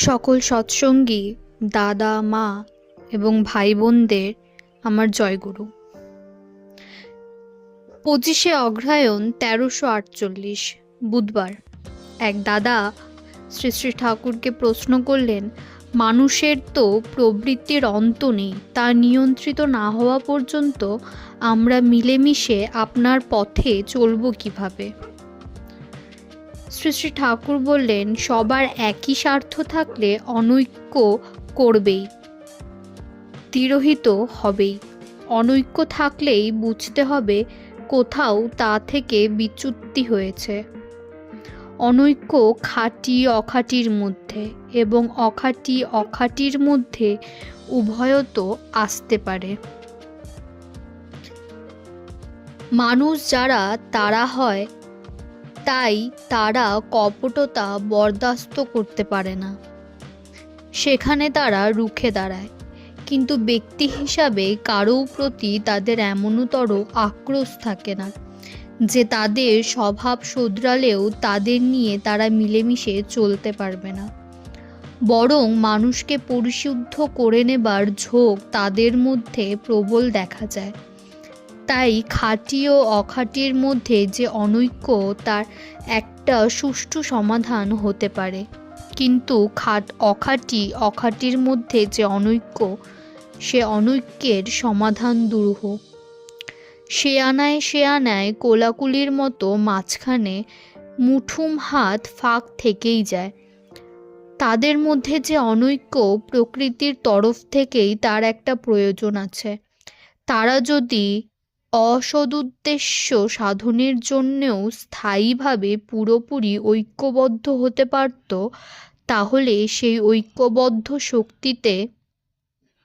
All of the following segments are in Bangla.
সকল সৎসঙ্গী দাদা মা এবং ভাই বোনদের আমার জয়গুরু। 25শে অগ্রহায়ণ 1348 বুধবার এক দাদা শ্রী শ্রী ঠাকুরকে প্রশ্ন করলেন, মানুষের তো প্রবৃত্তির অন্ত নেই, তা নিয়ন্ত্রিত না হওয়া পর্যন্ত আমরা মিলেমিশে আপনার পথে চলব কিভাবে? শ্রী শ্রী ঠাকুর বললেন, সবার একই স্বার্থ থাকলে অনৈক্য করবেই, তিরোহিত হবেই। অনৈক্য থাকলেই বুঝতে হবে কোথাও তা থেকে বিচ্যুতি হয়েছে। অনৈক্য খাঁটি অখাঁটির মধ্যে এবং অখাঁটি অখাঁটির মধ্যে উভয়ত আসতে পারে। মানুষ যারা তারা হয়, তাই তারা কপটতা বরদাস্ত করতে পারে না, সেখানে তারা রুখে দাঁড়ায়। কিন্তু ব্যক্তি হিসাবে কারও প্রতি তাদের এমনতর আক্রোশ থাকে না যে তাদের স্বভাব শোধরালেও তাদের নিয়ে তারা মিলেমিশে চলতে পারবে না। বরং মানুষকে পরিশুদ্ধ করে নেবার ঝোঁক তাদের মধ্যে প্রবল দেখা যায়। তাই খাঁটি ও অখাঁটির মধ্যে যে অনৈক্য, তার একটা সুষ্ঠু সমাধান হতে পারে। কিন্তু অখাঁটি অখাঁটির মধ্যে যে অনৈক্য, সে অনৈক্যের সমাধান দুরূহ। সে আনায় কোলাকুলির মতো মাঝখানে মুঠুম হাত ফাঁক থেকেই যায়। তাদের মধ্যে যে অনৈক্য, প্রকৃতির তরফ থেকেই তার একটা প্রয়োজন আছে। তারা যদি অসদুদ্দেশ্য সাধনের জন্যেও স্থায়ীভাবে পুরোপুরি ঐক্যবদ্ধ হতে পারত, তাহলে সেই ঐক্যবদ্ধ শক্তিতে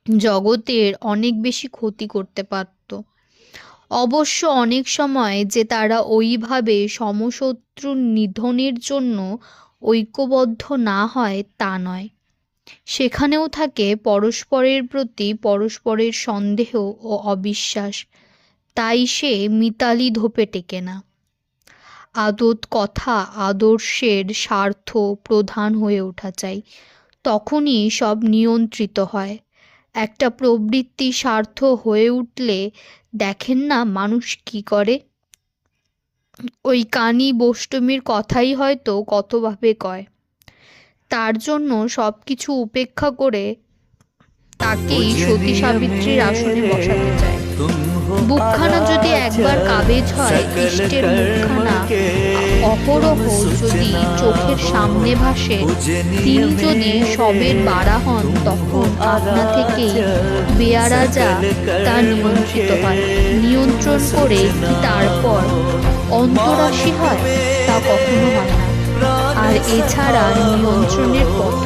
জগতের অনেক বেশি ক্ষতি করতে পারত। অবশ্য অনেক সময় যে তারা ওইভাবে সমশত্রু নিধনের জন্য ঐক্যবদ্ধ না হয় তা নয়, সেখানেও থাকে পরস্পরের প্রতি পরস্পরের সন্দেহ ও অবিশ্বাস। তাই সে মিতালি ধোপে টেকে না। আদত কথা আদর্শের স্বার্থ প্রধান হয়ে ওঠা চাই, তখনই সব নিয়ন্ত্রিত হয়। একটা প্রবৃত্তি স্বার্থ হয়ে উঠলে দেখেন না মানুষ কি করে। ওই কানি বষ্টমীর কথাই হয়তো কতভাবে কয়। তার জন্য সব কিছু উপেক্ষা করে তাকেই সতী সাবিত্রীর আসনে বসাতে চায়। বুকখানা যদি একবার কাবেজ হয়, ইষ্টের মুখখানা অপরহ যদি চোখের সামনে ভাসে, তিনি যদি সবের বাড়া হন, তখন আপনা থেকেই বেয়ারাজা তা নিয়ন্ত্রিত হয়। নিয়ন্ত্রণ করে কি তারপর অন্তরাশী হয়? তা কখনো হয় না। আর এছাড়া নিয়ন্ত্রণের পথ